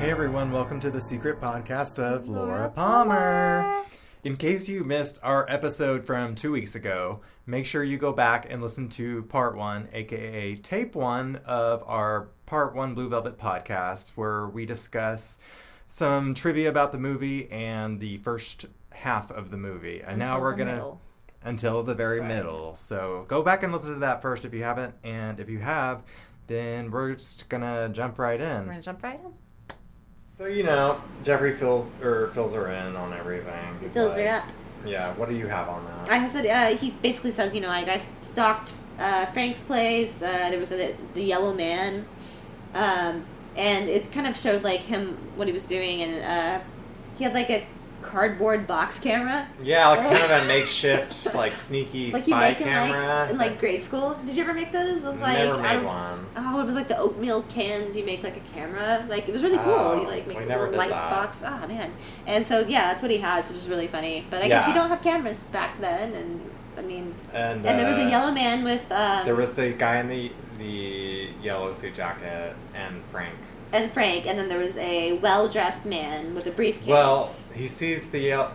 Hey everyone, welcome to the secret podcast of Laura Palmer. In case you missed our episode from 2 weeks ago, make sure you go back and listen to part 1, aka tape 1 of our part 1 Blue Velvet podcast, where we discuss some trivia about the movie and the first half of the movie. And now we're going to... Until the very middle. So go back and listen to that first if you haven't. And if you have, then we're just going to jump right in. We're going to jump right in. So, you know, Jeffrey fills her in on everything. He fills her up. Yeah, what do you have on that? I said, he basically says, I stalked Frank's place. There was the yellow man. And it kind of showed, him, what he was doing. And he had, a cardboard box camera. Yeah, kind of a makeshift, sneaky spy camera. In grade school. Did you ever make those? Never made one. Oh, it was the oatmeal cans. You make a camera. It was really cool. You make a little light box. Oh man. And so that's what he has, which is really funny. But I guess you don't have cameras back then, and there was a yellow man with. There was the guy in the yellow suit jacket and Frank. And then there was a well-dressed man with a briefcase. Well, he sees the yellow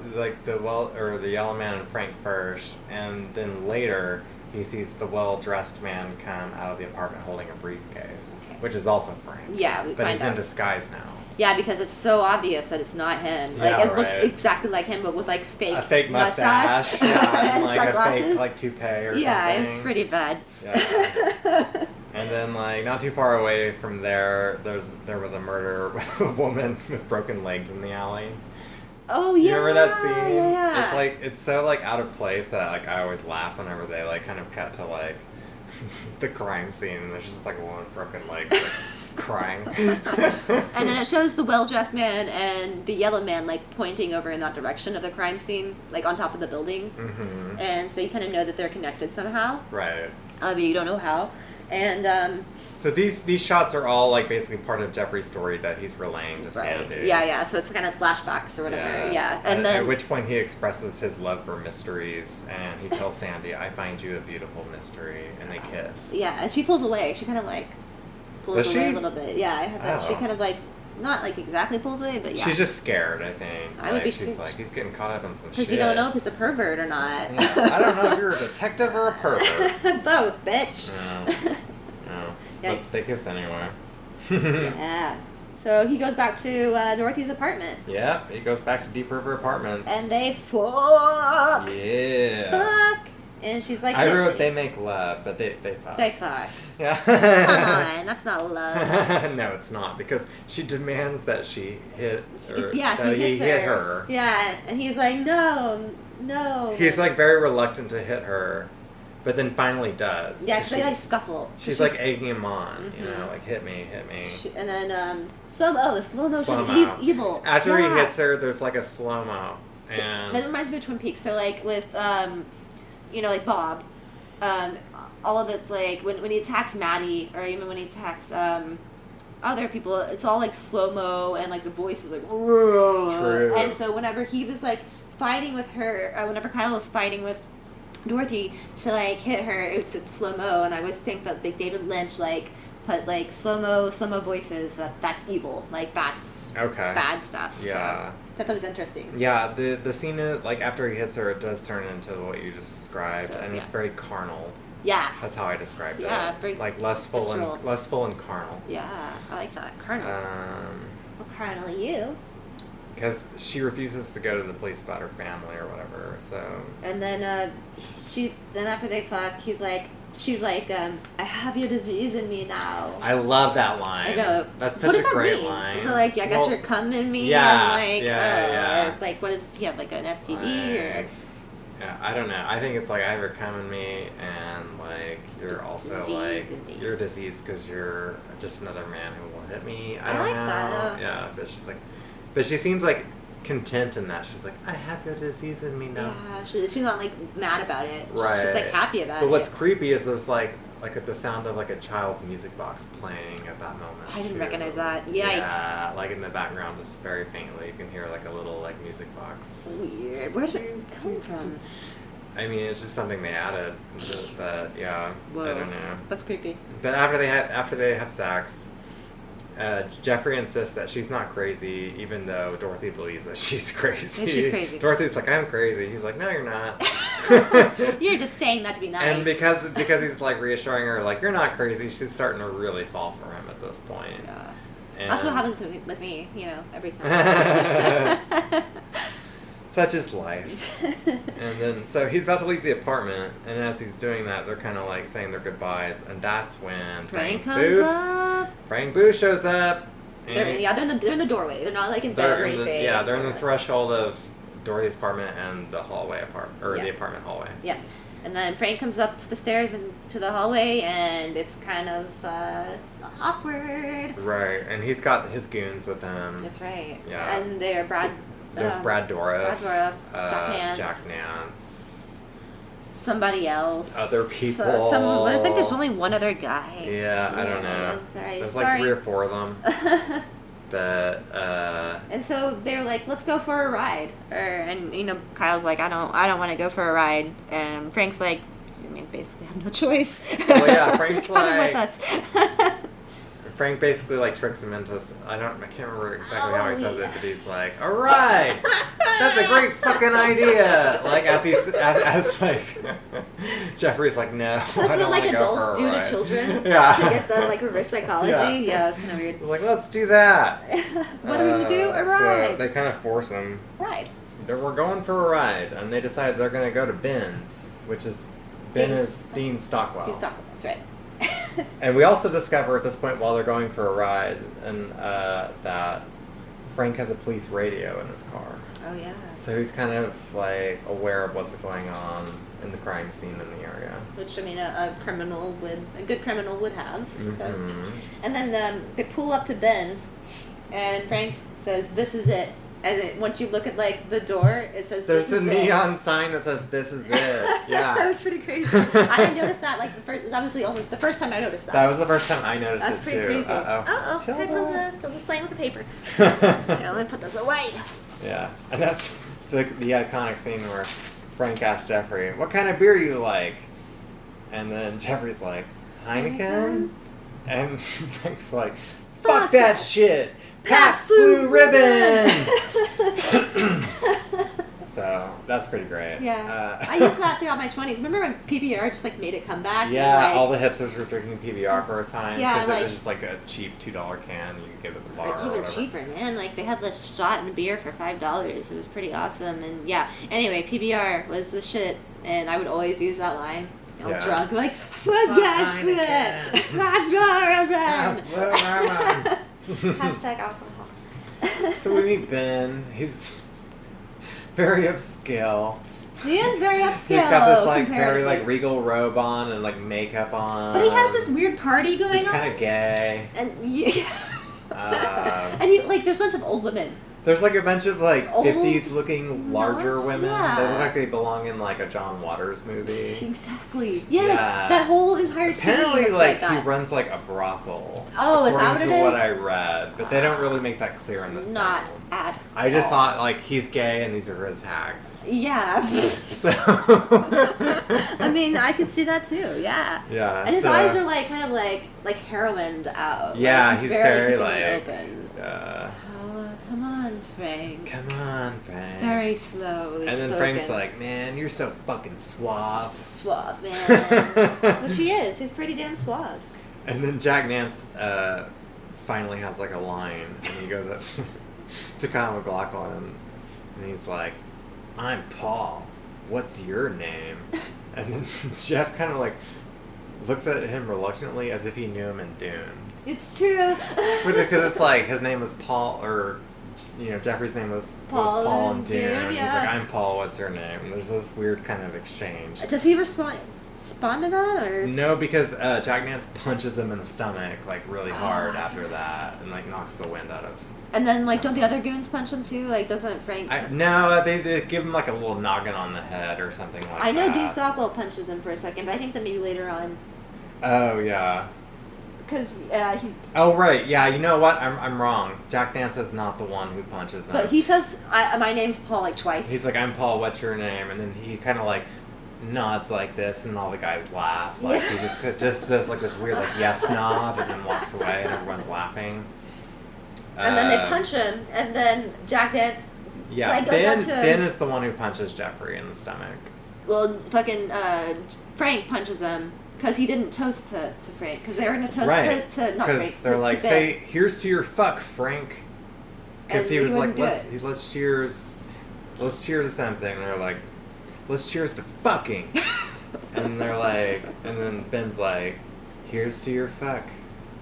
man and Frank first, and then later he sees the well-dressed man come out of the apartment holding a briefcase, which is also Frank. Yeah, but he's in disguise now. Yeah, because it's so obvious that it's not him. It looks exactly like him, but with a fake mustache, and sunglasses. a fake toupee or something. Yeah, it was pretty bad. Yeah. And then, not too far away from there, there was a murder with a woman with broken legs in the alley. Oh, Do you remember that scene? Yeah. It's so, out of place that, I always laugh whenever they, kind of cut to, the crime scene, and there's just, a woman with broken legs, crying. And then it shows the well-dressed man and the yellow man, pointing over in that direction of the crime scene, on top of the building. Mm-hmm. And so you kind of know that they're connected somehow. Right. But you don't know how. And so these shots are all basically part of Jeffrey's story that he's relaying to Sandy. Yeah. So it's kind of flashbacks or whatever. Yeah. And then at which point he expresses his love for mysteries, and he tells Sandy, "I find you a beautiful mystery," and they kiss. Yeah, and she pulls away. She kind of pulls away a little bit. Yeah, I had that. She kind of not exactly pulls away, but yeah. She's just scared, I think. I would be too. She's he's getting caught up in some shit. Because you don't know if he's a pervert or not. Yeah. I don't know if you're a detective or a pervert. Both, bitch. No. But they kiss anyway. Yeah. So he goes back to Dorothy's apartment. Yeah, he goes back to Deep River Apartments. And they fuck. Yeah. Fuck. And she's like... I wrote they make love, but they fuck. They fuck. Yeah. Come on, that's not love. No, it's not, because she demands that she hit her. He hit her. Yeah, and he's like, no. He's very reluctant to hit her, but then finally does. Yeah, because they scuffle. She's egging him on, hit me. And then slow motion, evil. After he hits her, there's a slow mo, and that reminds me of Twin Peaks. So with Bob, all of it's when he attacks Maddie, or even when he attacks other people, it's all slow mo, and the voice is True. And so whenever he was fighting with her, whenever Kyle was fighting with Dorothy to hit her, it was slow mo, and I always think that David Lynch put slow mo voices, that's evil, that's bad stuff. Yeah. So I thought that was interesting. Yeah, the scene is, after he hits her, it does turn into what you just described, and it's very carnal. Yeah. That's how I described it. Yeah, it's very lustful and carnal. Yeah, I like that. Carnal. Well, carnal you. Because she refuses to go to the police about her family or whatever, so... And then, then after they fuck, she's like, I have your disease in me now. I love that line. I know. That's such a great line. Is it I got your cum in me? Yeah, and yeah. Or, what is, he have, an STD, or... Yeah, I don't know. I think it's I have your cum in me, and, you're also, you're diseased because you're just another man who will hit me. I don't know. That. Yeah, but she's but she seems content in that. She's I have your disease in me now. Yeah, she's not mad about it. Right. She's happy about it. But what's creepy is there's the sound of a child's music box playing at that moment. I didn't recognize that. Yikes. Yeah, in the background, just very faintly, you can hear a little music box. Weird. Where did it come from? I mean, it's just something they added, but yeah, Whoa. I don't know. That's creepy. But after they have sex, Jeffrey insists that she's not crazy, even though Dorothy believes that she's crazy. Yeah, she's crazy. Dorothy's like, I'm crazy. He's like, no, you're not. You're just saying that to be nice. And because he's like reassuring her, like, you're not crazy, she's starting to really fall for him at this point. Yeah. And That's what happens with me, every time. Such is life. And then, so he's about to leave the apartment, and as he's doing that, they're kind of like saying their goodbyes, and that's when Frank comes up. Frank Booth shows up. They're in the doorway. They're not like in bed or anything. They're in the threshold of Dorothy's apartment and the hallway the apartment hallway. Yeah. And then Frank comes up the stairs into the hallway, and it's kind of awkward. Right, and he's got his goons with him. That's right. Yeah. And they're There's Brad Dourif, Jack Nance, somebody else, other people. I think there's only one other guy. Yeah, I don't know. Sorry. There's like 3 or 4 of them. But and so they're like, let's go for a ride. And Kyle's like, I don't want to go for a ride. And Frank's like, basically have no choice. Well, yeah, Frank's You're coming like, with us. Frank basically like tricks him into. I can't remember exactly how he says it, but he's like, "All right, that's a great fucking idea." Like as like Jeffrey's like, "No, that's I don't what want to go for adults a do ride." to children. Yeah. To get them reverse psychology. Yeah, it's kind of weird. Like, let's do that. What are we gonna do? A ride. So they kind of force him. Ride. We're going for a ride, and they decide they're going to go to Ben's, which is Dean Stockwell. Dean Stockwell. That's right. And we also discover at this point while they're going for a ride and that Frank has a police radio in his car. Oh yeah. So he's kind of like aware of what's going on in the crime scene in the area. Which a good criminal would have. Mm-hmm. So. And then they pull up to Ben's, and Frank says, "This is it." And once you look at the door, it says there's a neon sign that says "This is it." Yeah, that was pretty crazy. I didn't notice that. That was the first time I noticed that. That was the first time I noticed That's it pretty too. crazy. Uh-oh. Tilda's playing with the paper. Let me put this away. Yeah, and that's the iconic scene where Frank asks Jeffrey, "What kind of beer you like?" And then Jeffrey's like, "Heineken?" And Frank's like, "Fuck that shit! Pabst Blue Ribbon!" So that's pretty great. Yeah, I used that throughout my 20s. Remember when PBR just made it come back? Yeah, all the hipsters were drinking PBR for a time. Yeah, because it was just like a cheap $2 can you could give at the bar. Or even cheaper, man. They had the shot and beer for $5. It was pretty awesome. And yeah, anyway, PBR was the shit, and I would always use that line. Drunk, like, Hashtag alcohol. So we meet Ben. He's very upscale. He is very upscale. He's got this very regal robe on and makeup on. But he has this weird party going on. He's kind of gay. And and there's a bunch of old women. There's a bunch of 50s looking larger women. Yeah. They look like they belong in a John Waters movie. Exactly. Yes. Yeah. That whole entire scene. Apparently that. he runs a brothel. Oh, is that what it is? According to what I read, but they don't really make that clear in the film. Not at I just thought he's gay and these are his hags. Yeah. So I mean, I could see that too. Yeah. Yeah. And his eyes are kind of heroined out. Yeah, he's very open. Yeah. Come on, Frank. Come on, Frank. Very slowly. And then Frank's like, "Man, you're so fucking suave." Suave, man. Which he is. He's pretty damn suave. And then Jack Nance finally has a line, and he goes up to Kyle MacLachlan, and he's like, "I'm Paul. What's your name?" And then Jeff kind of looks at him reluctantly as if he knew him in Dune. It's true. Because it's his name was Paul, or Jeffrey's name was Paul in Dune. Yeah. He's like, "I'm Paul, what's your name?" And there's this weird kind of exchange. Does he respond to that, or no? Because Jack Nance punches him in the stomach really hard after that, and knocks the wind out of. And then don't the other goons punch him too? Doesn't Frank? No, they give him a little noggin on the head or something like that. I know Dean Stockwell punches him for a second, but I think that maybe later on. Oh yeah. Because he. Oh right, yeah. You know what? I'm wrong. Jack Nance is not the one who punches him. But he says, "My name's Paul," twice. He's like, "I'm Paul. What's your name?" And then he kind of nods like this, and all the guys laugh. He just does this weird yes nod, and then walks away, and everyone's laughing. And then they punch him, and then Jack Nance Yeah, goes up to him. Ben is the one who punches Jeffrey in the stomach. Well, fucking Frank punches him because he didn't toast to Frank. Because they were going to toast to not Frank. Because they're like, say, here's to your fuck, Frank. Because he was like, let's cheers. Let's cheers to something. And they're like, let's cheers to fucking. And they're like, and then Ben's like, here's to your fuck,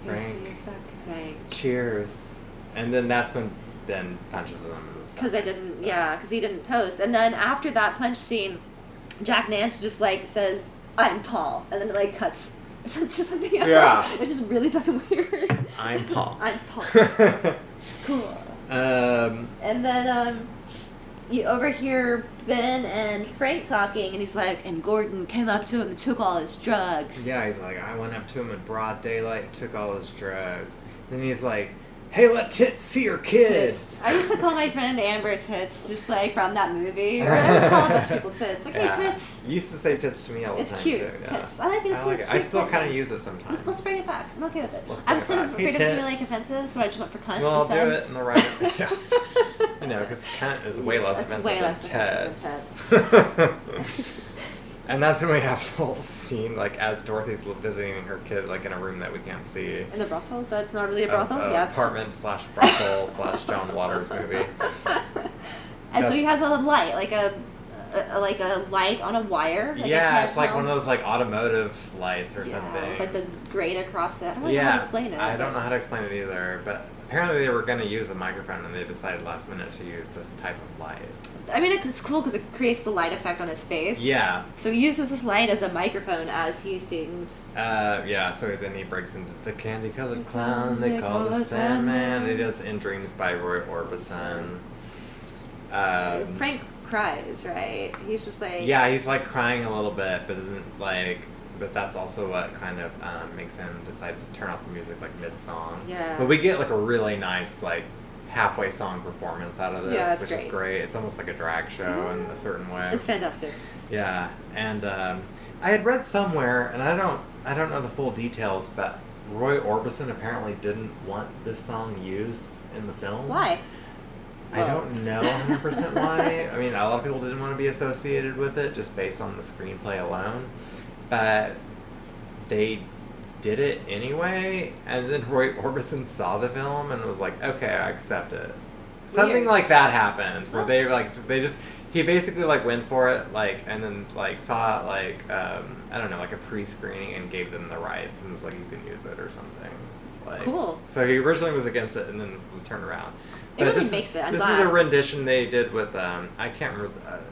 Frank. Here's to your fuck, Frank. Cheers. And then that's when Ben punches him in the stomach. Because he didn't toast. And then after that punch scene, Jack Nance just like says, I'm Paul. And then it like cuts to something else. Yeah. It's just really fucking weird. I'm Paul. I'm Paul. Cool. And then you overhear Ben and Frank talking, and he's like, and Gordon came up to him and took all his drugs. Yeah, he's like, I went up to him in broad daylight and took all his drugs. Then he's like, hey, let Tits see her kid. Tits. I used to call my friend Amber Tits, just like from that movie. I would call a bunch of people Tits. Like, hey, Tits. You used to say Tits to me all the time, too. It's cute. Tits. I like it. It's I still kind of use it sometimes. Let's bring it back. I'm okay with it. I was kind of afraid it was really like offensive, so I just went for cunt. Well, I'll instead. do it in the right. Yeah. You know, because cunt is way less offensive than Tits. And that's when we have the whole scene, like, as Dorothy's visiting her kid, like, in a room that we can't see. In the brothel? That's not really a brothel? Yeah. Apartment/brothel/ John Waters movie. And so he has a light, like a light on a wire. Like it's like one of those, like, automotive lights or something. Like the grate across it. I don't know how to explain it. I don't know how to explain it either, but apparently they were going to use a microphone, and they decided last minute to use this type of light. I mean, it's cool because it creates the light effect on his face. Yeah. So he uses this light as a microphone as he sings. So then he breaks into the candy-colored clown they call the Sandman. It is In Dreams by Roy Orbison. Frank cries, right? He's just like... Yeah, he's like crying a little bit, but then, but that's also what kind of makes him decide to turn off the music like mid-song. Yeah. But we get like a really nice like halfway song performance out of this, which is great. It's almost like a drag show in a certain way. It's fantastic. Yeah, and I had read somewhere, and I don't know the full details, but Roy Orbison apparently didn't want this song used in the film. Why? I don't know 100% why. I mean, a lot of people didn't want to be associated with it just based on the screenplay alone. But they did it anyway, and then Roy Orbison saw the film and was like, okay, I accept it. Something like that happened, where he basically like went for it, like, and then like saw like, I don't know, like a pre-screening and gave them the rights and was like, you can use it or something. Like, cool. So he originally was against it and then turned around. It really makes it. This is a rendition they did with, I can't remember,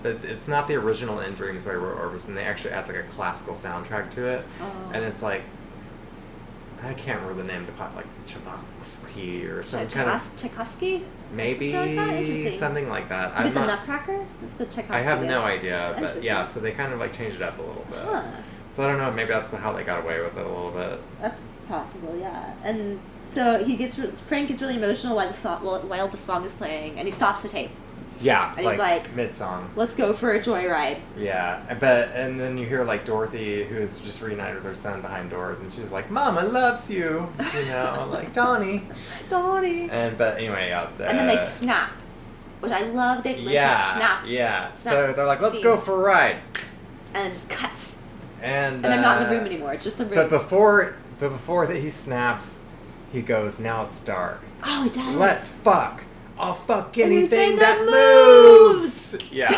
but it's not the original In Dreams by Roy Orbison. They actually add like a classical soundtrack to it. Oh. And it's like, I can't remember the name of the like Tchaikovsky or some kind of... Tchaikovsky? Maybe something like that. Is it the Nutcracker? It's the Tchaikovsky. I have no idea, but yeah, so they kind of like changed it up a little bit. Huh. So I don't know, maybe that's how they got away with it a little bit. That's possible, yeah. And so Frank gets really emotional while the song is playing, and he stops the tape. Yeah, and he's like mid-song. Let's go for a joyride. Yeah, and then you hear like Dorothy, who's just reunited with her son behind doors, and she's like, "Mama loves you," you know, like Donnie. But anyway, and then they snap, which I love. David Lynch snap. Yeah. So they're like, "Let's go for a ride," and it just cuts. And they're not in the room anymore. It's just the room. But before that he snaps, he goes, "Now it's dark." Oh, he does. Let's fuck. I'll fuck anything that moves. Yeah.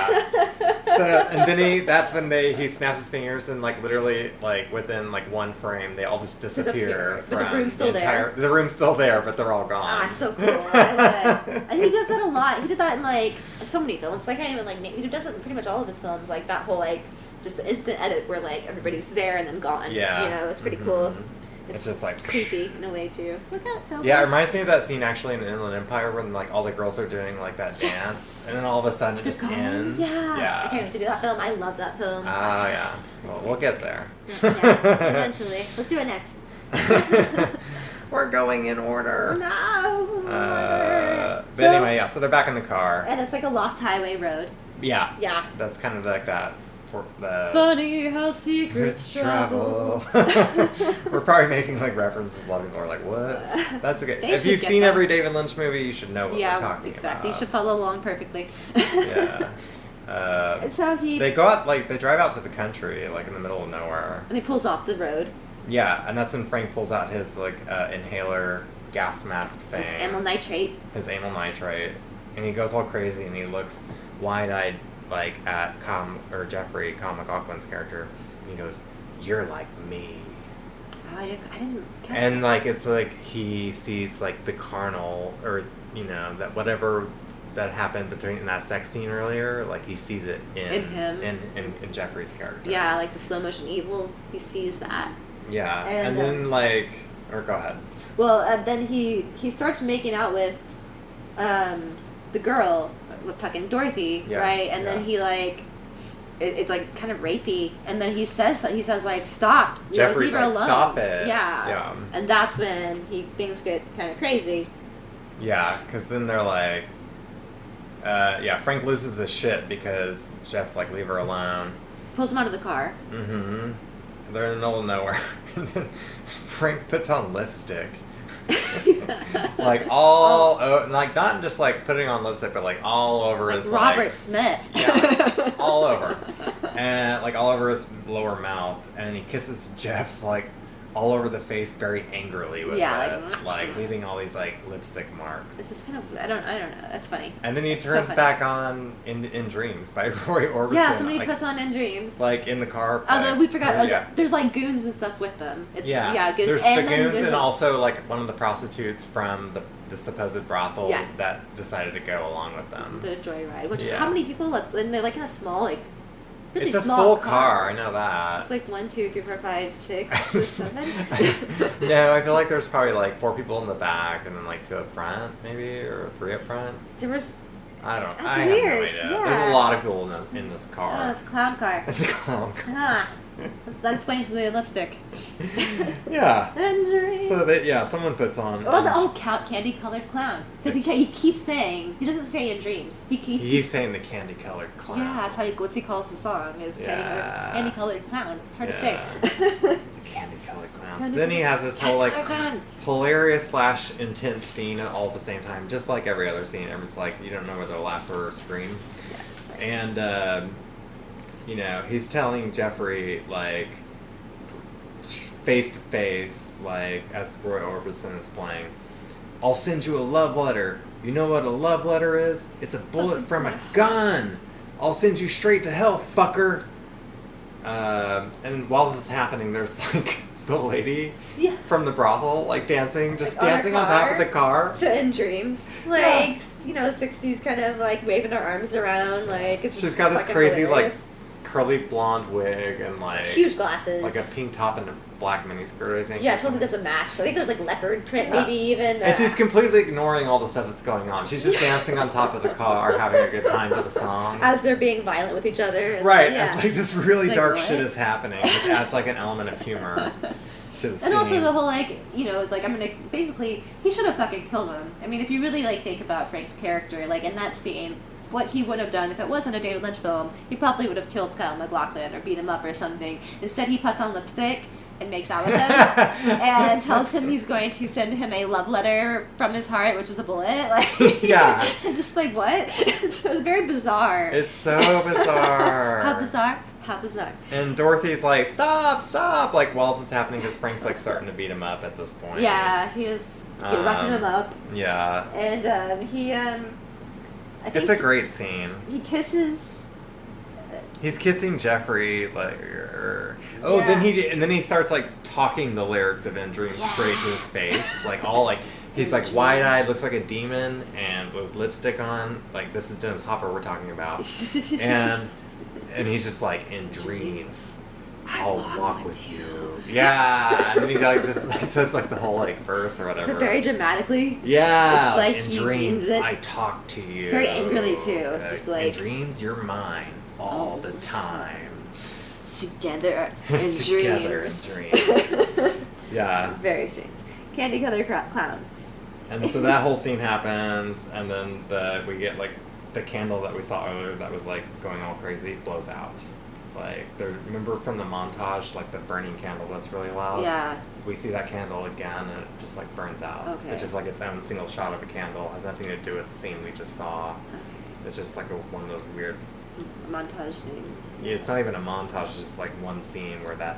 And then that's when he snaps his fingers and like literally like within like one frame they all just disappear. But the room's still there. The room's still there, but they're all gone. Ah, it's so cool. I love it. And he does that a lot. He did that in like so many films. I can't even like name. He does it in pretty much all of his films. Like that whole like just instant edit where like everybody's there and then gone. Yeah. You know, it's pretty cool. It's just like creepy in a way too. Look at Zelda. Yeah, it reminds me of that scene actually in Inland Empire when like all the girls are doing like that dance, and then all of a sudden it just ends. Yeah. I can't wait to do that film. I love that film. Oh yeah. Well, we'll get there. Yeah, eventually. Let's do it next. We're going in order. No. But anyway, yeah. So they're back in the car, and it's like a lost highway road. Yeah. That's kind of like that Funny how secrets travel. We're probably making like references. A lot of people are like, "What?" That's okay. If you've seen every David Lynch movie, you should know what we're talking exactly. about. You should follow along perfectly. Yeah. So they go out, like, they drive out to the country, like, in the middle of nowhere. And he pulls off the road. Yeah, and that's when Frank pulls out his, like, inhaler gas mask thing. His amyl nitrate. And he goes all crazy, and he looks wide-eyed, like, at Jeffrey, Kyle MacLachlan's character, and he goes, "You're like me." Oh, I didn't catch And, that. like, it's like he sees, like, the carnal, or, you know, that whatever that happened in that sex scene earlier, like, he sees it in him. In Jeffrey's character. Yeah, like the slow motion evil, he sees that. Yeah, and then, like, or go ahead. Well, then he starts making out with the girl, with fucking Dorothy, right? And then he, like, it's like kind of rapey, and then he says like, "Stop, Jeffrey's leave her like, alone." "Stop it." Yeah. And that's when things get kind of crazy. Yeah, because then they're like, Frank loses his shit because Jeff's like, "Leave her alone." Pulls him out of the car. Mm-hmm. They're in the middle of nowhere, and then Frank puts on lipstick. Like like not just like putting on lipstick, but like all over like his Robert Smith. Yeah, all over, and like all over his lower mouth, and he kisses Jeff like all over the face very angrily with it, like leaving all these like lipstick marks. This is kind of I don't know. That's funny. And then he turns back on in Dreams by Roy Orbison. Yeah, somebody puts on In Dreams. Like in the car. Oh, we forgot. There's like goons and stuff with them. Goons. There's the goons and also like one of the prostitutes from the supposed brothel that decided to go along with them. The joyride. Which how many people? And they're like in a small like. Really it's small a full car. I know that. It's like 1, 2, 3, 4, 5, 6, 7. No, I feel like there's probably like 4 people in the back and then like 2 up front, maybe, or 3 up front. There was. I don't. That's I weird. have no idea. Yeah. There's a lot of people in this car. Oh, it's a clown car. It's a clown car. Ah, that explains the lipstick. Yeah. Injury. So someone puts on. Candy-colored clown. Because he keeps saying he doesn't say In Dreams. He keeps saying the candy-colored clown. Yeah, that's how he calls the song is candy-colored clown. It's hard to say. The candy-colored clowns. Then he has this whole like hilarious / intense scene all at the same time, just like every other scene. It's like you don't know whether to laugh or scream. Yeah, and he's telling Jeffrey like face to face, like as Roy Orbison is playing, "I'll send you a love letter. You know what a love letter is? It's a bullet from a gun. I'll send you straight to hell, fucker." And while this is happening, there's like the lady from the brothel, like dancing on top of the car. To In Dreams. Like, 60s kind of like waving her arms around. Like, it's She's got this crazy, hilarious. Like, curly blonde wig and like huge glasses, like a pink top and a black miniskirt. I think. Yeah, it totally doesn't match. I think there's like leopard print, maybe even. And she's completely ignoring all the stuff that's going on. She's just dancing on top of the car, having a good time to the song as they're being violent with each other. And right, as like this really dark shit is what? happening, which adds like an element of humor to the scene. And also the whole like it's like I'm gonna basically he should have fucking killed him. I mean, if you really like think about Frank's character, like in that scene. What he would have done if it wasn't a David Lynch film, he probably would have killed Kyle MacLachlan or beat him up or something. Instead, he puts on lipstick and makes out with him and tells him he's going to send him a love letter from his heart, which is a bullet. Like, yeah. Just like, what? So it's very bizarre. It's so bizarre. How bizarre? How bizarre. And Dorothy's like, stop, like, while this is happening, because Frank's, like, starting to beat him up at this point. Yeah, he is roughing him up. Yeah. And, it's a great scene. He kisses... He's kissing Jeffrey, like, then he starts, like, talking the lyrics of In Dreams straight to his face. Like, all, like, he's, like, wide-eyed, looks like a demon, and with lipstick on. Like, this is Dennis Hopper we're talking about. And he's just like, "In dreams, I'll walk with you." Yeah, and then he like just like, says like the whole like verse or whatever. But very dramatically. Yeah, just like in he dreams, means it. I talk to you. Very angrily too, just like in dreams, you're mine all the time. Together in Together dreams. in dreams. Yeah. Very strange. Candy colored clown. And so that whole scene happens, and then we get like the candle that we saw earlier that was like going all crazy blows out. like, remember from the montage, like, the burning candle that's really loud? Yeah. We see that candle again, and it just, like, burns out. Okay. It's just, like, its own single shot of a candle. It has nothing to do with the scene we just saw. Okay. It's just, like, one of those weird... montage things. Yeah, it's not even a montage, it's just, like, one scene where that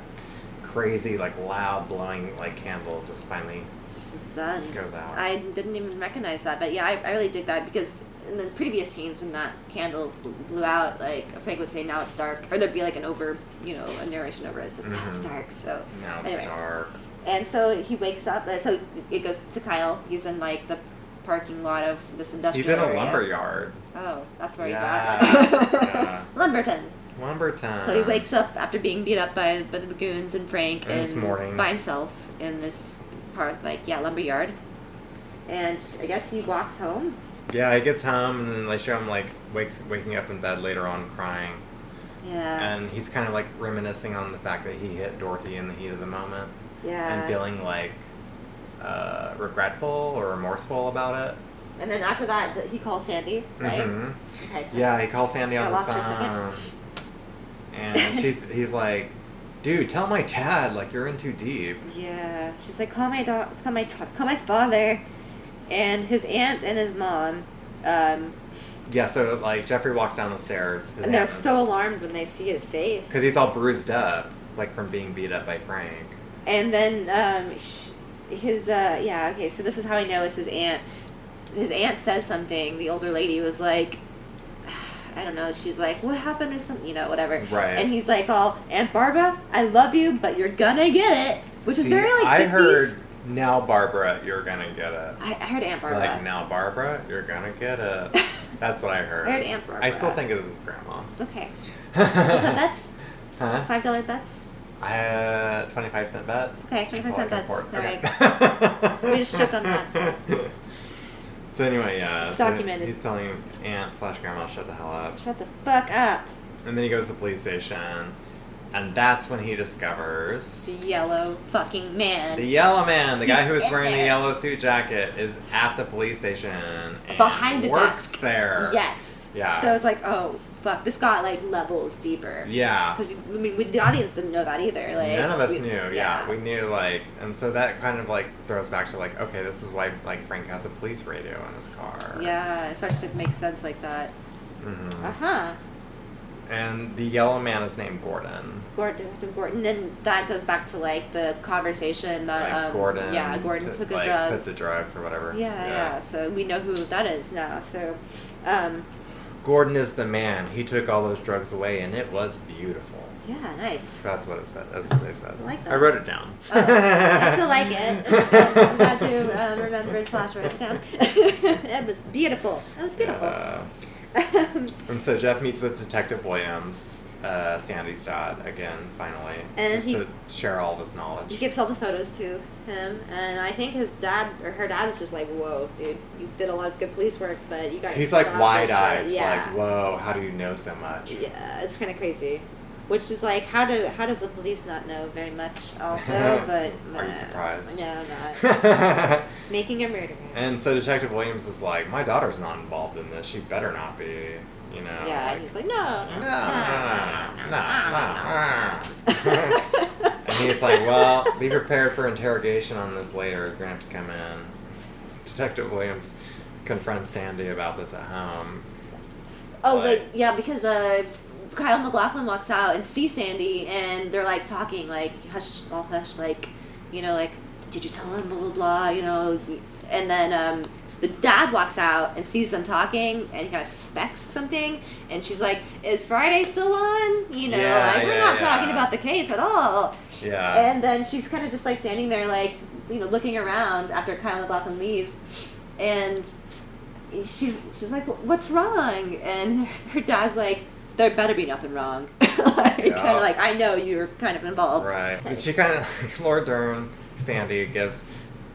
crazy, like, loud blowing, like, candle just finally Just done. goes out. I didn't even recognize that, but yeah, I really dig that because in the previous scenes when that candle blew out, like Frank would say, "Now it's dark," or there'd be like an a narration over it that says, "Now it's dark." So now it's anyway. dark. And so he wakes up. So it goes to Kyle. He's in like the parking lot of this industrial He's in a area. lumber yard. Oh, that's where Yeah. he's at. Yeah. Lumberton. Lumberton. So he wakes up after being beat up by the Bagoons and Frank And it's morning. by himself in this part, lumberyard. And I guess he walks home. Yeah, he gets home, and then they show him, like, waking up in bed later on crying. Yeah. And he's kind of, like, reminiscing on the fact that he hit Dorothy in the heat of the moment. Yeah. And feeling, like, regretful or remorseful about it. And then after that, he calls Sandy, right? Mm-hmm. Okay. So Yeah, he calls Sandy on the lost for a phone. And he's like, "Dude, tell my dad, like, you're in too deep." Yeah. She's like, call my father, and his aunt and his mom. Yeah, so, like, Jeffrey walks down the stars. And they're so alarmed when they see his face. Because he's all bruised up, like, from being beat up by Frank. And then so this is how I know it's his aunt. His aunt says something. The older lady was like, I don't know, she's like, what happened or something, whatever. Right. And he's like, Aunt Barbara, I love you, but you're gonna get it. Which is very, like, I 50s. heard, now Barbara, you're gonna get it. I heard Aunt Barbara. Like, now Barbara, you're gonna get it. That's what I heard. I heard Aunt Barbara. I still think it was his grandma. Okay. You put bets? Huh? $5 bets? 25-cent bet. Okay, 25-cent bets. All right. We just shook on that. So anyway, yeah. It's so documented. he's telling Aunt/Grandma, shut the hell up. Shut the fuck up. And then he goes to the police station, and that's when he discovers... The yellow fucking man. The yellow man, the guy He's who was in wearing the there. yellow suit jacket, is at the police station and Behind the works desk. there. Yes. Yeah. So it's like, oh, fuck. This got, like, levels deeper. Yeah. Because, I mean, the audience didn't know that either. Like, None of us knew, yeah. We knew, like, and so that kind of, like, throws back to, like, okay, this is why, like, Frank has a police radio in his car. Yeah, it starts to make sense like that. Mm-hmm. Uh-huh. And the yellow man is named Gordon. Gordon. And that goes back to, like, the conversation that, Like Gordon. Yeah, Gordon took the like, drugs. put the drugs or whatever. Yeah. So we know who that is now. So, Gordon is the man. He took all those drugs away, and it was beautiful. yeah, nice. That's what it said. That's what they said. I like that. I wrote it down. I still like it. I'm glad you remember / wrote it down. It was beautiful. That was beautiful. And so Jeff meets with Detective Williams, Sandy's dad, again, finally, And just to share all of his knowledge. He gives all the photos to him, and I think his dad or her dad is just like, "Whoa, dude, you did a lot of good police work, but you guys." He's like wide-eyed, yeah. like, "Whoa, how do you know so much?" Yeah, it's kind of crazy. Which is like, how does the police not know very much? Also, but Are you surprised? No, I'm not. Making a murderer. And so Detective Williams is like, "My daughter's not involved in this. She better not be." You know. Yeah, like, and he's like, no. And he's like, "Well, be prepared for interrogation on this later. You're gonna have to come in." Detective Williams confronts Sandy about this at home. Oh, Like- yeah, because Kyle MacLachlan walks out and sees Sandy, and they're like talking, like hush, all hush, like, like, did you tell him, blah blah blah, and then the dad walks out and sees them talking, and he kind of suspects something, and she's like, "Is Friday still on? We're not talking about the case at all." Yeah. And then she's kind of just like standing there, like, looking around after Kyle MacLachlan leaves, and she's like, "What's wrong?" And her dad's like, "There better be nothing wrong." Kind of like, I know you're kind of involved. Right. But she kind of, Laura Dern, Sandy, gives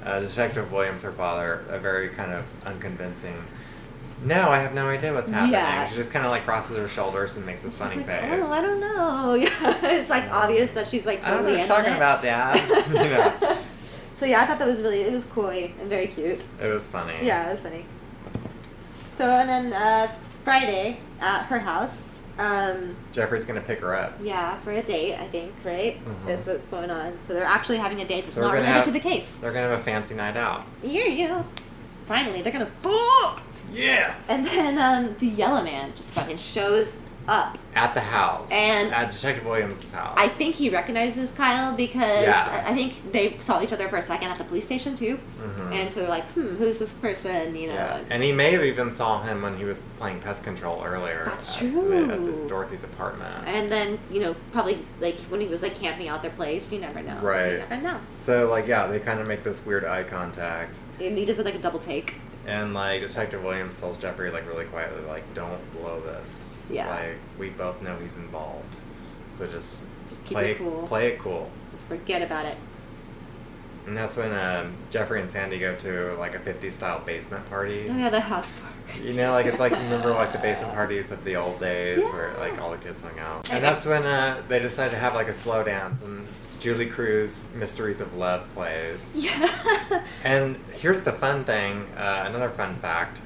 Detective Williams, her father, a very kind of unconvincing, "No, I have no idea what's happening." Yeah. She just kind of like crosses her shoulders and makes this funny like, face. "Oh, I don't know." Yeah, it's like obvious that she's like I don't know totally what you're in talking on it. about, Dad. So yeah, I thought that was it was coy and very cute. It was funny. Yeah, it was funny. So and then Friday at her house, Jeffrey's gonna pick her up. Yeah, for a date, I think, right? Mm-hmm. That's what's going on. So they're actually having a date that's So not we're gonna related have- to the case. They're gonna have a fancy night out. Yeah. Finally, they're gonna fuck! Yeah! And then the Yellow Man just fucking shows up. At the house. And at Detective Williams' house. I think he recognizes Kyle because Yeah. I think they saw each other for a second at the police station too. Mm-hmm. And so they're like, who's this person? You know. Yeah. And he may have even saw him when he was playing pest control earlier. That's at true. Dorothy's apartment. And then, probably like when he was like camping out their place, you never know. Right. You never know. So like they kind of make this weird eye contact. And he does like a double take. And like Detective Williams tells Jeffrey like really quietly like don't blow this. Yeah. Like we both know he's involved. So just keep it cool. Play it cool. Just forget about it. And that's when Jeffrey and Sandy go to like a 50s style basement party. Oh yeah, the house party. Like it's like remember like the basement parties of the old days where like all the kids hung out. And that's when they decide to have like a slow dance and Julie Cruz' Mysteries of Love plays. Yeah. And here's the fun thing, another fun fact.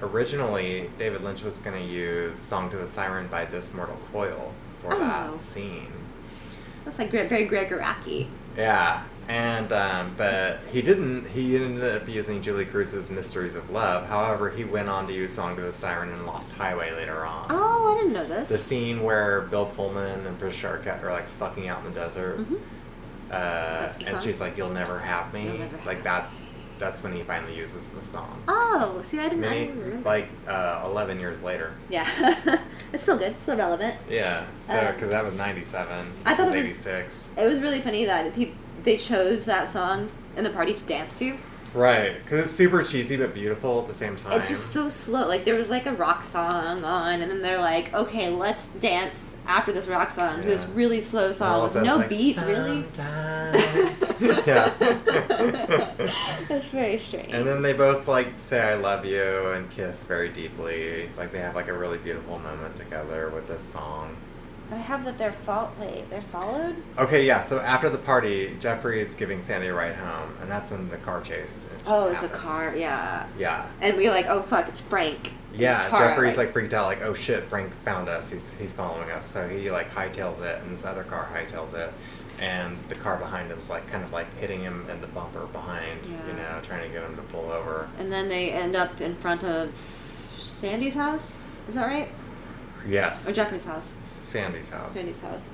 Originally, David Lynch was going to use Song to the Siren by This Mortal Coil for that scene. That's like very Greg Araki. Yeah. And, but he didn't. He ended up using Julie Cruz's Mysteries of Love. However, he went on to use Song to the Siren in Lost Highway later on. Oh, I didn't know this. The scene where Bill Pullman and British Arquette are like fucking out in the desert. Mm-hmm. And she's like, "You'll never have me." You'll never like have that's when he finally uses the song. Oh, see, I didn't remember. Like 11 years later. Yeah. It's still good. It's still relevant. Yeah. So because that was 97. I thought this it was was 86. It was really funny that they chose that song in the party to dance to. Right, because it's super cheesy but beautiful at the same time. It's just so slow. Like, there was, like, a rock song on, and then they're like, okay, let's dance after this rock song to this really slow song with no beat, really. Yeah. That's very strange. And then they both, like, say I love you and kiss very deeply. Like, they have, like, a really beautiful moment together with this song. I have that they're followed? Okay, yeah, so after the party, Jeffrey is giving Sandy a ride home, and that's when the car chase happens. happens. It's a car, yeah. Yeah. And we're like, oh, fuck, it's Frank. Yeah, Jeffrey's like freaked out, like, oh shit, Frank found us. He's following us. So he like hightails it, and this other car hightails it, and the car behind him's like kind of like hitting him in the bumper behind, trying to get him to pull over. And then they end up in front of Sandy's house. Is that right? Yes. Or Jeffrey's house. Sandy's house. Sandy's house.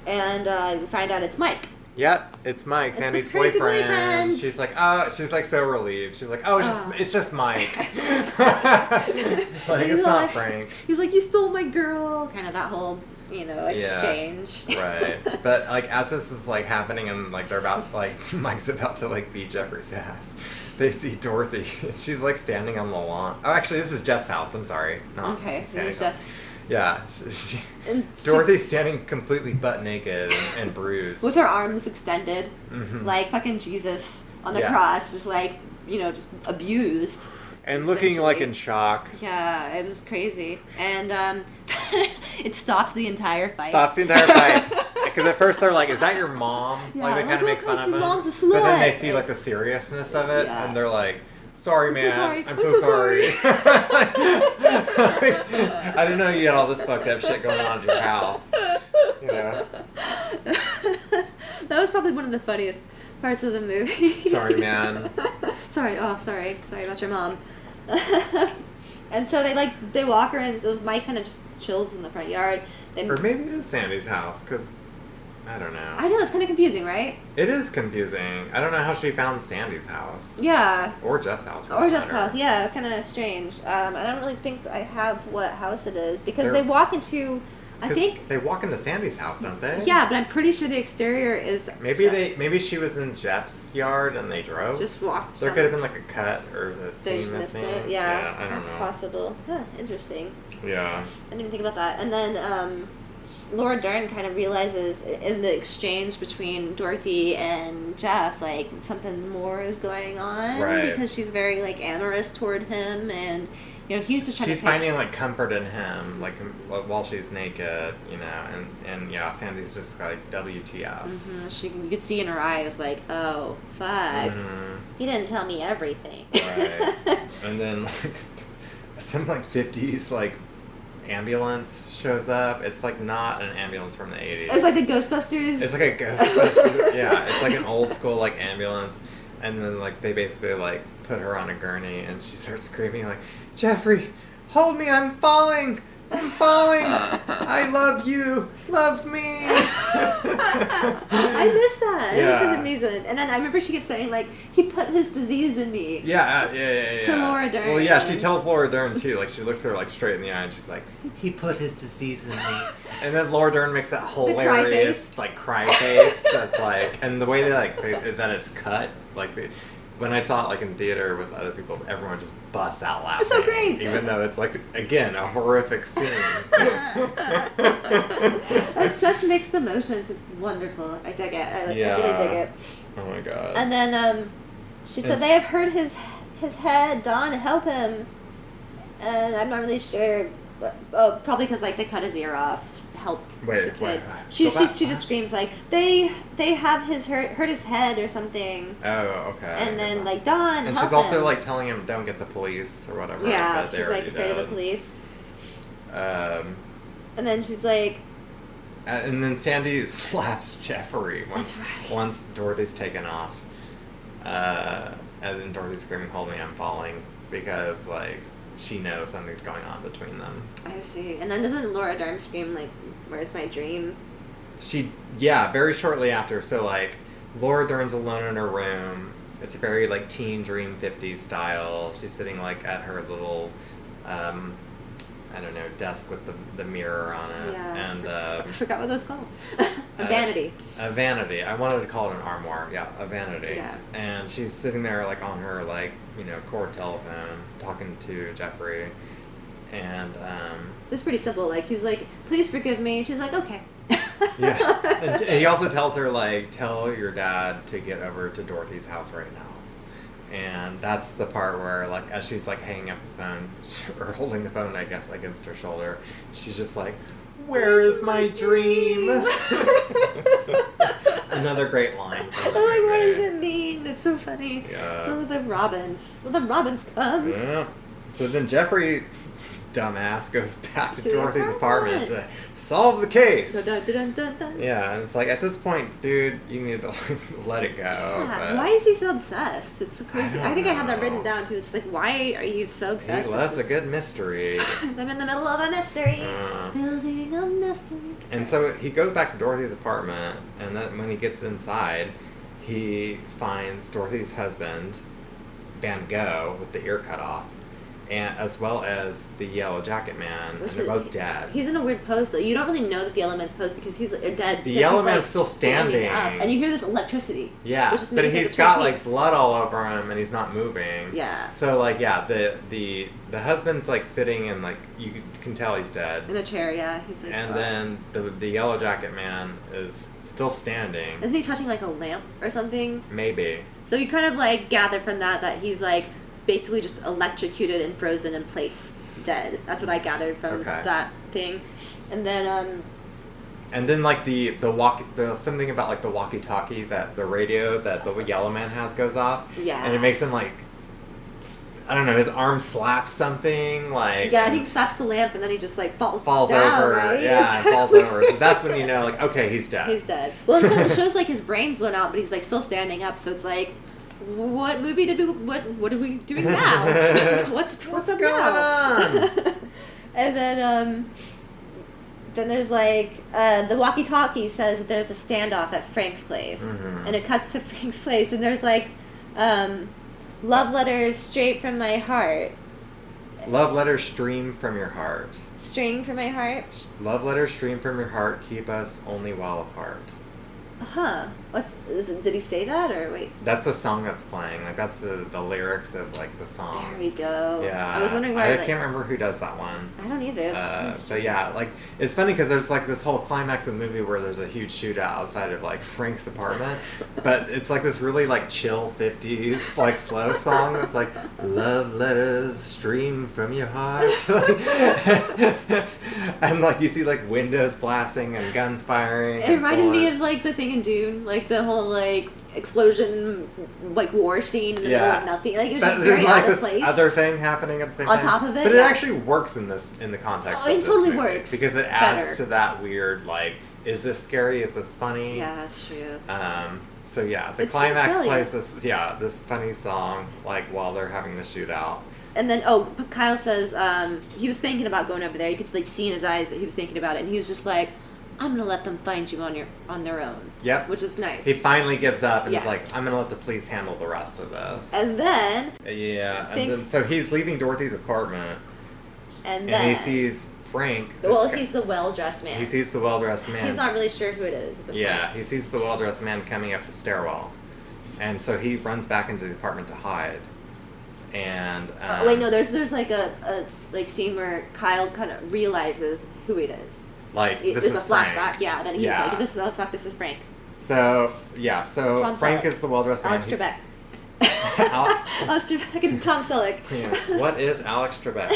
And we find out it's Mike. Yep, it's Mike, It's Sandy's the crazy boyfriend. She's like so relieved. She's like, it's just Mike. Like, it's not Frank. He's like, you stole my girl. Kind of that whole, exchange. Yeah, right. But, like, as this is, like, happening and, like, they're about, like, Mike's about to, like, beat Jeffrey's ass, they see Dorothy. She's, like, standing on the lawn. Oh, actually, this is Jeff's house. I'm sorry. Not okay, Sandy's Jeff's. house. Yeah. Dorothy's standing completely butt naked and bruised. With her arms extended. Mm-hmm. Like fucking Jesus on the cross. Just like, just abused. And looking like in shock. Yeah, it was crazy. And it stops the entire fight. Because at first they're like, is that your mom? Yeah, like, they kind of make fun of him. Mom's a slut. But then they see, like, the seriousness of it, and they're like, sorry, man. I'm so sorry. I didn't know you had all this fucked up shit going on at your house. That was probably one of the funniest parts of the movie. Sorry, man. Sorry about your mom. And so they walk her in, so Mike kind of just chills in the front yard. Or maybe it is Sandy's house, because I don't know. I know, it's kind of confusing, right? It is confusing. I don't know how she found Sandy's house. Yeah. Or Jeff's house. Or Jeff's house, yeah. It's kind of strange. I don't really think I have what house it is, because they walk into... I think they walk into Sandy's house, don't they? Yeah, but I'm pretty sure the exterior is... Maybe she was in Jeff's yard and they drove. Just walked. There could have been like a cut or a scene just missed missing. it. Yeah, I don't know. That's possible. Huh, interesting. Yeah. I didn't even think about that. And then Laura Dern kind of realizes in the exchange between Dorothy and Jeff, like, something more is going on. Right. Because she's very, like, amorous toward him, and... he's just trying She's finding like comfort in him, like while she's naked, and Sandy's just like WTF. Mm-hmm. You could see in her eyes, like, oh fuck, he didn't tell me everything. Right. And then like some like 50s like ambulance shows up. It's like not an ambulance from the 80s. It's like the Ghostbusters. It's like a Ghostbusters. Yeah, it's like an old school like ambulance, and then like they basically like put her on a gurney, and she starts screaming like, "Jeffrey, hold me! I'm falling! I'm falling! I love you! Love me!" I miss that. Yeah. It was amazing. And then I remember she kept saying like, "He put his disease in me." Yeah. To Laura Dern. Well, yeah, she tells Laura Dern too. Like she looks her like straight in the eye, and she's like, "He put his disease in me." And then Laura Dern makes that hilarious cry face. That's like, and the way that it's cut, like when I saw it like in theater with other people, everyone just busts out laughing. It's so great. Even though it's like, again, a horrific scene. It's such mixed emotions. It's wonderful. I dig it. I really dig it. Oh my god. And then she said they have hurt his head. Dawn, help him. And I'm not really sure. Oh, probably because like they cut his ear off. Help the kid. She just screams like they have hurt his head or something. Oh, okay. And then like Dawn, and help she's also him. like telling him don't get the police or whatever. Yeah, she's like afraid of the police. And then she's like. And then Sandy slaps Jeffrey once Dorothy's taken off. And then Dorothy's screaming, "Hold me, I'm falling," because like she knows something's going on between them. I see. And then doesn't Laura Dern scream like, "Where's my dream?" Very shortly after. So like Laura Dern's alone in her room. It's a very like teen dream 50s style. She's sitting like at her little I don't know, desk with the mirror on it. Yeah. And I forgot what that's called. A vanity. A vanity. I wanted to call it an armoire. Yeah, a vanity. Yeah. And she's sitting there like on her like, cord telephone talking to Jeffrey. And it was pretty simple. Like he was like, "Please forgive me." And she's like, "Okay." Yeah. And he also tells her like, "Tell your dad to get over to Dorothy's house right now." And that's the part where, like, as she's, like, hanging up the phone, or holding the phone, I guess, against her shoulder, she's just like, "Where is my dream?" Another great line. I'm like, what does it mean? It's so funny. Yeah. Will the Robins come? Yeah. So then Jeffrey, dumbass, goes back to Dorothy's apartment to solve the case. Dun, dun, dun, dun. Yeah, and it's like, at this point, dude, you need to let it go. Yeah. But Why is he so obsessed? It's so crazy. I think I have that know. written down too. It's like, why are you so obsessed? He loves a good mystery. I'm in the middle of a mystery. Uh. Building a mystery. And so he goes back to Dorothy's apartment, and then when he gets inside, he finds Dorothy's husband, Van Gogh, with the ear cut off, and as well as the Yellow Jacket Man, and they're both dead. He's in a weird pose, though. You don't really know that the Yellow Man's pose because he's dead. The Yellow Man's still standing. Up, and you hear this electricity. Yeah, but he's got like blood all over him, and he's not moving. Yeah. So like, yeah, the husband's like sitting, and like you can tell he's dead. In a chair, yeah. He's like. And then the Yellow Jacket Man is still standing. Isn't he touching like a lamp or something? Maybe. So you kind of like gather from that he's like basically just electrocuted and frozen in place, dead. That's what I gathered from that thing. And then like there's something about like the walkie-talkie, that the radio that the Yellow Man has goes off. Yeah. And it makes him like, I don't know, his arm slaps something like. Yeah, he slaps the lamp and then he just like falls down, over. right? Yeah, and falls over. So that's when you know, like, okay, he's dead. He's dead. Well, it kind of shows like his brain's blown out, but he's like still standing up. So it's like, what movie did we? What are we doing now? what's up going now? on? And then there's like the walkie-talkie says that there's a standoff at Frank's place, and it cuts to Frank's place, and there's like love letters straight from my heart. Love letters stream from your heart. Stream from my heart. Love letters stream from your heart. Keep us only while apart. Huh. Did he say that or wait? That's the song that's playing. Like that's the lyrics of like the song. There we go. Yeah. I was wondering why. I can't remember who does that one. I don't either. But yeah, like it's funny because there's like this whole climax of the movie where there's a huge shootout outside of like Frank's apartment, but it's like this really like chill 50s like slow song that's like love letters stream from your heart, and like you see like windows blasting and guns firing. It reminded me of like the thing in Dune, like the whole like explosion, like, war scene in the middle of nothing. Like, it was just but very like out of this place. other thing happening at the same On time. top of it, but it yeah. actually works in the context. Oh, of it this totally movie, works because it adds better. to that weird, like, is this scary? Is this funny? Yeah, that's true. So yeah, the It's climax brilliant. plays this funny song like while they're having the shootout. And then, but Kyle says he was thinking about going over there. You could like see in his eyes that he was thinking about it, and he was just like, "I'm gonna let them find you on their own." Yep. Which is nice. He finally gives up and Yeah. is like, "I'm gonna let the police handle the rest of this." And then, so he's leaving Dorothy's apartment, and and then he sees Frank. sees the well-dressed man. He sees the well-dressed man. He's not really sure who it is at this point. Yeah, he sees the well-dressed man coming up the stairwell, and so he runs back into the apartment to hide. And wait, no, there's like a like scene where Kyle kind of realizes who it is. like this There's is a flashback, Frank. yeah, that he's like, this is Frank. So Tom Frank Selleck. is the well-dressed man. Alex He's- Trebek. Al- Alex Trebek and Tom Selleck. Yeah. What is Alex Trebek?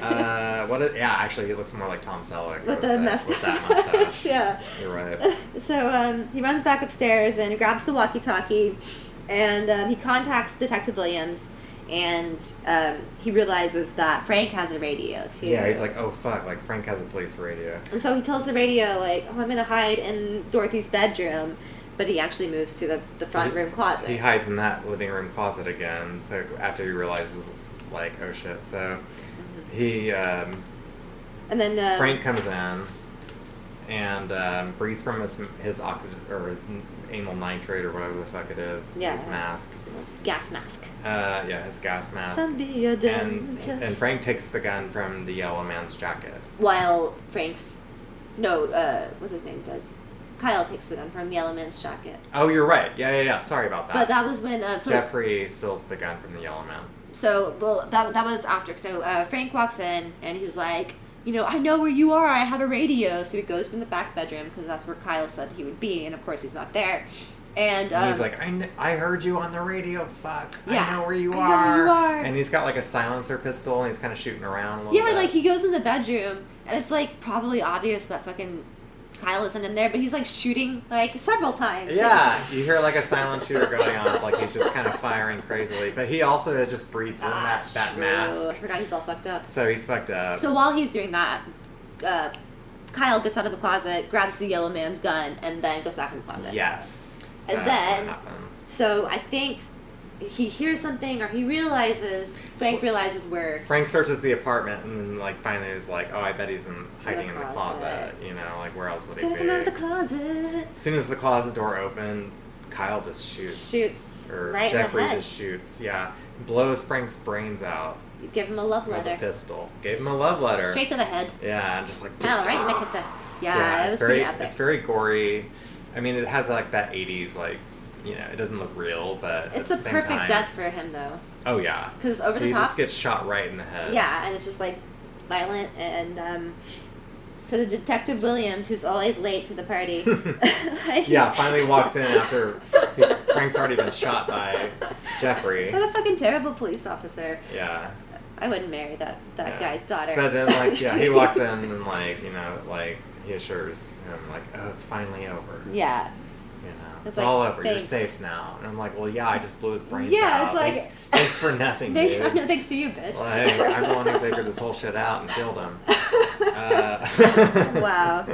Actually, he looks more like Tom Selleck. With the mustache. With that mustache. Yeah. You're right. So he runs back upstairs and grabs the walkie-talkie, and he contacts Detective Williams, and he realizes that Frank has a radio too. Yeah, he's like, oh fuck, like Frank has a police radio. And so he tells the radio, like, oh, I'm gonna hide in Dorothy's bedroom, but he actually moves to the front room closet. He hides in that living room closet again. So after he realizes, like, oh shit. So he and then Frank comes in and breathes from his oxygen or his amyl nitrate or whatever the fuck it is. Yeah. His mask. gas mask. His gas mask. Some be a And dentist. Frank takes the gun from the yellow man's jacket. While what's his name does? Kyle takes the gun from Yellow Man's jacket. Oh, you're right. Yeah. Sorry about that. But that was when Jeffrey steals the gun from the yellow man. So, well, that was after. So Frank walks in and he's like, I know where you are. I have a radio. So he goes from the back bedroom because that's where Kyle said he would be, and of course he's not there. And he's like, I heard you on the radio. Fuck. Yeah, I know where you I are. know where you are. And he's got like a silencer pistol, and he's kind of shooting around a little bit. Yeah, like he goes in the bedroom, and it's like probably obvious that fucking Kyle isn't in there, but he's like shooting like several times. Yeah, you hear like a silent shooter going off, like he's just kind of firing crazily. But he also just breathes in that true. mask. I forgot he's all fucked up. So he's fucked up. So while he's doing that, Kyle gets out of the closet, grabs the yellow man's gun, and then goes back in the closet. Yes. And That's then, what happens. so I think he hears something, or Frank realizes where... Frank searches the apartment and then, like, finally is like, oh, I bet he's hiding in the closet. closet. Like, where else would he Gotta be? come out of the closet. As soon as the closet door opened, Kyle just shoots. Or right in the Jeffrey head. just shoots, yeah. Blows Frank's brains out You give him a love with a letter. pistol. Gave him a love letter. Straight to the head. Yeah, just like... Oh, right in the kiss. Yeah, it was pretty epic. It's very gory. I mean, it has, like, that 80s, like, it doesn't look real, but It's at the same perfect time, death for him, though. Oh, yeah. Because over the He top... just gets shot right in the head. Yeah, and it's just, like, violent, and, so the Detective Williams, who's always late to the party... Yeah, finally walks in after Frank's already been shot by Jeffrey. What a fucking terrible police officer. Yeah. I wouldn't marry that guy's daughter. But then, like, yeah, he walks in and, like, he assures him, like, oh, it's finally over. Yeah. It's like, all over. thanks. You're safe now. And I'm like, well, yeah, I just blew his brains Yeah, out. it's like... Thanks for nothing, dude. No, thanks to you, bitch. Like, I'm the one who figured this whole shit out and killed him. Wow.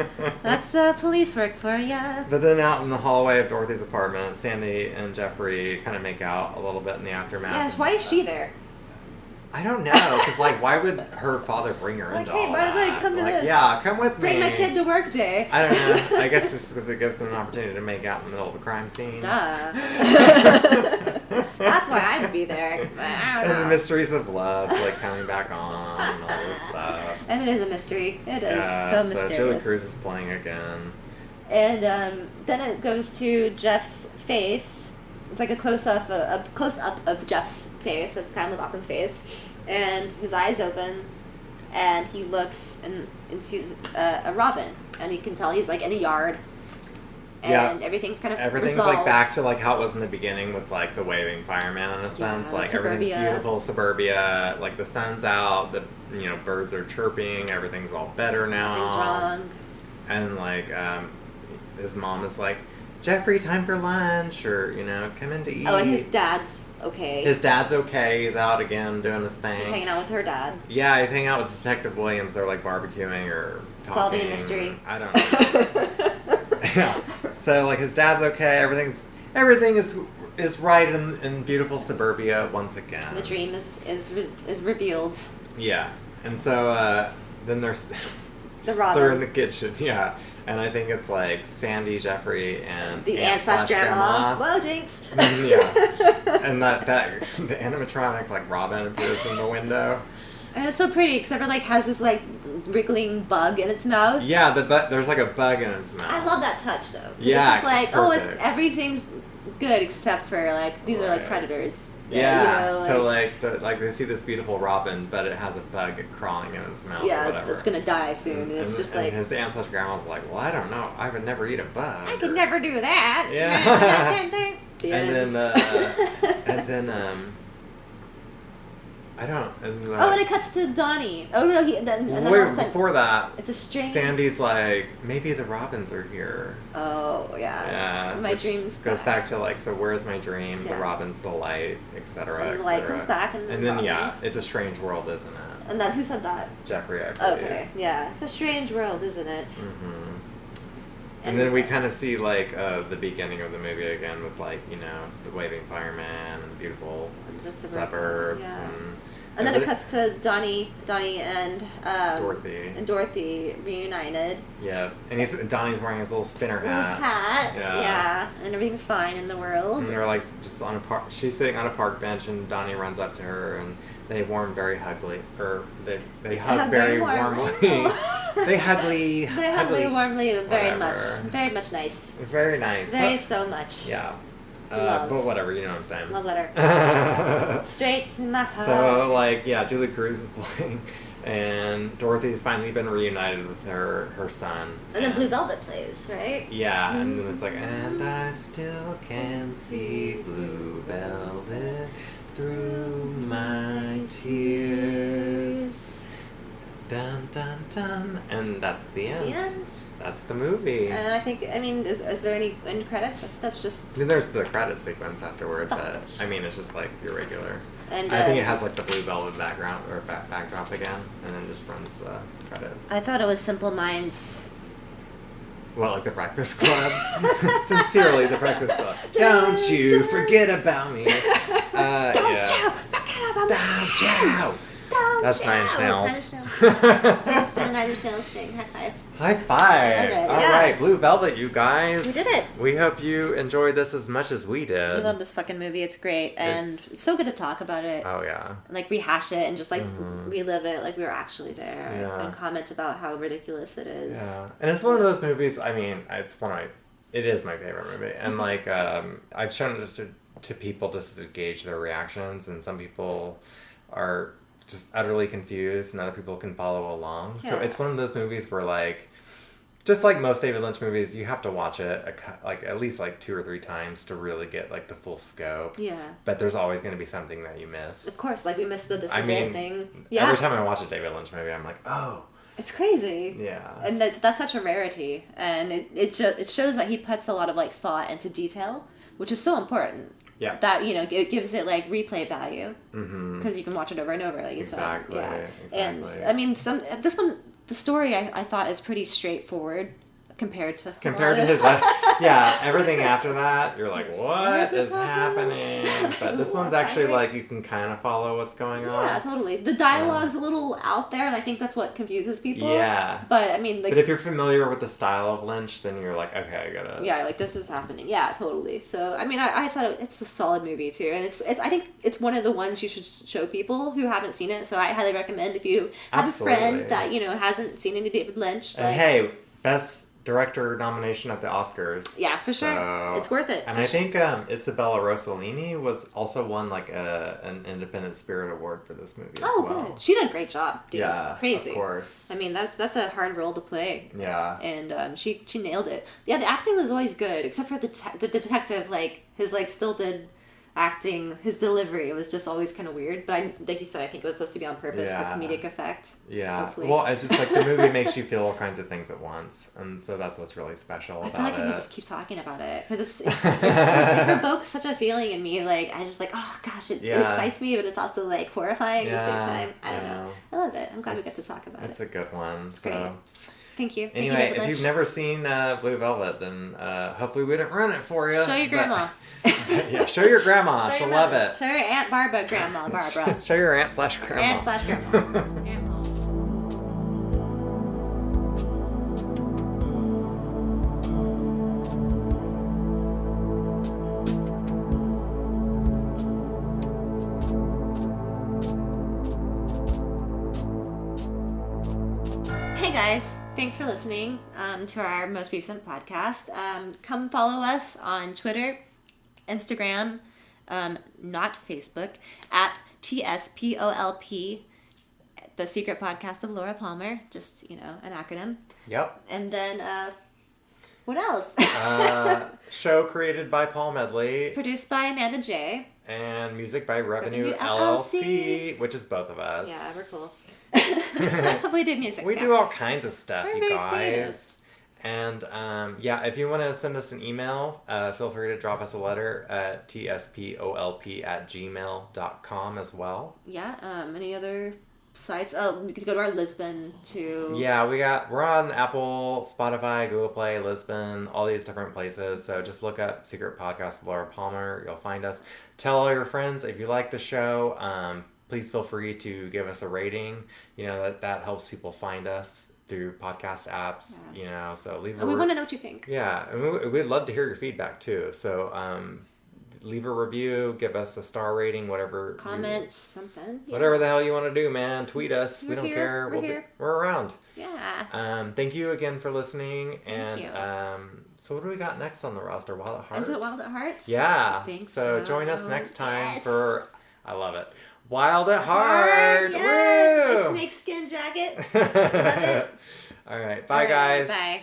That's police work for ya. But then out in the hallway of Dorothy's apartment, Sandy and Jeffrey kind of make out a little bit in the aftermath. Yeah, why is she there? I don't know, because, like, why would her father bring her into hey, all by the way, that? come to like, this. Yeah, come with me. Bring my kid to work day. I don't know. I guess just because it gives them an opportunity to make out in the middle of a crime scene. Duh. That's why I would be there. I don't And the know. mysteries of love, like, coming back on and all this stuff. And it is a mystery. It is Yeah, so so Julie mysterious. Cruz is playing again. And then it goes to Jeff's face. It's like a close up of Jeff's face, of Kyle MacLachlan's face, and his eyes open, and he looks and sees a robin, and you can tell he's like in a yard, and everything's kind of everything's resolved. like back to like how it was in the beginning with like the waving fireman in a sense. Like everything's suburbia. beautiful suburbia. Like the sun's out, the birds are chirping. Everything's all better now. Nothing's wrong. And like his mom is like, Jeffrey, time for lunch, or, you know, come in to eat. Oh, and his dad's okay. His dad's okay. He's out again doing his thing. He's hanging out with her dad. Yeah, he's hanging out with Detective Williams. They're like barbecuing or talking. Solving a mystery. I don't know. Yeah. So like his dad's okay. Everything is right in beautiful suburbia once again. The dream is revealed. Yeah, and so then there's the Robin. They're in the kitchen. Yeah. And I think it's like Sandy, Jeffrey, and the aunt/grandma. Whoa, Jinx! Yeah, and that the animatronic like Robin appears in the window, and it's so pretty. Except for like has this like wriggling bug in its mouth. Yeah, there's like a bug in its mouth. I love that touch though. Yeah, it's just like it's everything's good except for like these are like predators. Yeah, you know, so like they see this beautiful robin, but it has a bug crawling in its mouth. Yeah, or whatever. It's gonna die soon, and it's just like his aunt/grandma's like, well, I don't know, I would never eat a bug. I could never do that. Yeah. and then I don't. And it cuts to Donnie. Oh no, before that, it's a string. Sandy's like, maybe the robins are here. Oh yeah. Yeah. My dreams goes back to like, so where's my dream? Yeah. The robin's the light, etc. And the light comes back, and then it's a strange world, isn't it? And who said that? Jeffrey, I believe. Okay, yeah, it's a strange world, isn't it? Mm-hmm. And then we kind of see like the beginning of the movie again with like, you know, the waving fireman and the beautiful suburbs and then it cuts to Donnie and Dorothy reunited. Yeah, and Donnie's wearing his little spinner hat. Yeah, and everything's fine in the world. And they're like just on a park. She's sitting on a park bench, and Donnie runs up to her, and they hug very warmly. They hug warmly, very much nice. Very nice. So much. Yeah. But whatever, you know what I'm saying. Love letter. Straight to my heart. So, like, yeah, Julie Cruz is playing, and Dorothy's finally been reunited with her son. And then Blue Velvet plays, right? Yeah, and then it's like, and I still can see blue velvet through my tears. Dun dun dun, and that's the end. The end. That's the movie. And I think, is there any end credits? That's just. Then there's the credit sequence afterward. It's just like your regular. And I think it has like the Blue Velvet background or backdrop again, and then just runs the credits. I thought it was Simple Minds. Well, like the Breakfast Club. Sincerely, the Breakfast Club. Don't you forget about me. Don't you forget about me. Don't you. That's Nine Snails. Nine Snails thing. High five. High five. All right, Blue Velvet, you guys. We did it. We hope you enjoyed this as much as we did. We love this fucking movie. It's great. And it's so good to talk about it. Oh, yeah. Like, rehash it and just, like, relive it like we were actually there. Yeah. And comment about how ridiculous it is. Yeah. And it's one of those movies, it is my favorite movie. And, like, I've shown it to people just to gauge their reactions. And some people are just utterly confused, and other people can follow along. Yeah. So it's one of those movies where, like, just like most David Lynch movies, you have to watch it at least 2 or 3 times to really get like the full scope. Yeah. But there's always going to be something that you miss. Of course, like we missed the This Is It thing. Yeah. Every time I watch a David Lynch movie, I'm like, oh. It's crazy. Yeah. And that's such a rarity, and it shows that he puts a lot of like thought into detail, which is so important. Yeah. That, it gives it, like, replay value. Because you can watch it over and over. Like, it's exactly. And, I mean, this one, the story, I thought, is pretty straightforward compared to his life. Yeah, everything after that, you're like, what is happening? But this one's actually, like, you can kind of follow what's going on. Yeah, totally. The dialogue's a little out there, and I think that's what confuses people. Yeah. But, I mean, like... But if you're familiar with the style of Lynch, then you're like, okay, I gotta... Yeah, like, this is happening. Yeah, totally. So, I mean, I thought it's a solid movie, too. And I think it's one of the ones you should show people who haven't seen it. So I highly recommend if you have a friend that, hasn't seen any David Lynch. And hey, best director nomination at the Oscars. Yeah, for sure. So, it's worth it. And I think Isabella Rossellini was also won like an Independent Spirit Award for this movie as well. Good. She did a great job, dude. Yeah, crazy. Of course. I mean, that's a hard role to play. Yeah. And she nailed it. Yeah, the acting was always good, except for the detective, like his like stilted acting, his delivery was just always kind of weird. But like you said, I think it was supposed to be on purpose for comedic effect. Yeah. Hopefully. Well, it's just like the movie makes you feel all kinds of things at once, and so that's what's really special about it. I feel like I could just keep talking about it because it provokes such a feeling in me. Like I just like, oh gosh, it excites me, but it's also like horrifying at the same time. I don't know. I love it. I'm glad we get to talk about it. It's a good one. It's great. Thank you. Anyway, Thank you, if you've never seen Blue Velvet, then hopefully we didn't ruin it for you. Show your grandma. Yeah, show your grandma. She'll love it. Show your Aunt Barbara, Grandma Barbara. Show your aunt/grandma. Aunt/grandma. Grandma. Hey guys, thanks for listening to our most recent podcast. Come follow us on Twitter, Instagram, not Facebook, at TSPOLP, The Secret Podcast of Laura Palmer. Just, an acronym. Yep. And then, what else? Show created by Paul Medley. Produced by Amanda J. And music by Revenue LLC, which is both of us. Yeah, we're cool. We do music. We do all kinds of stuff, you guys. Creative. And if you want to send us an email, feel free to drop us a letter at tspolp@gmail.com as well. Yeah. Any other sites? Oh, we could go to our Lisbon too. Yeah, we're on Apple, Spotify, Google Play, Lisbon, all these different places. So just look up Secret Podcast of Laura Palmer. You'll find us. Tell all your friends if you like the show. Please feel free to give us a rating. That helps people find us through podcast apps. Yeah. So leave. And we want to know what you think. Yeah, and we'd love to hear your feedback too. So leave a review, give us a star rating, whatever. Comment something. Yeah. Whatever the hell you want to do, man. Tweet us. We don't care. We're around. Yeah. Thank you again for listening. Thank you. So what do we got next on the roster? Wild at Heart? Is it Wild at Heart? Yeah. I think so. so. Join us next time Yes. for, I love it, Wild at Heart. Yes. Woo! My snakeskin jacket. Love it. All right. Bye, guys. Bye.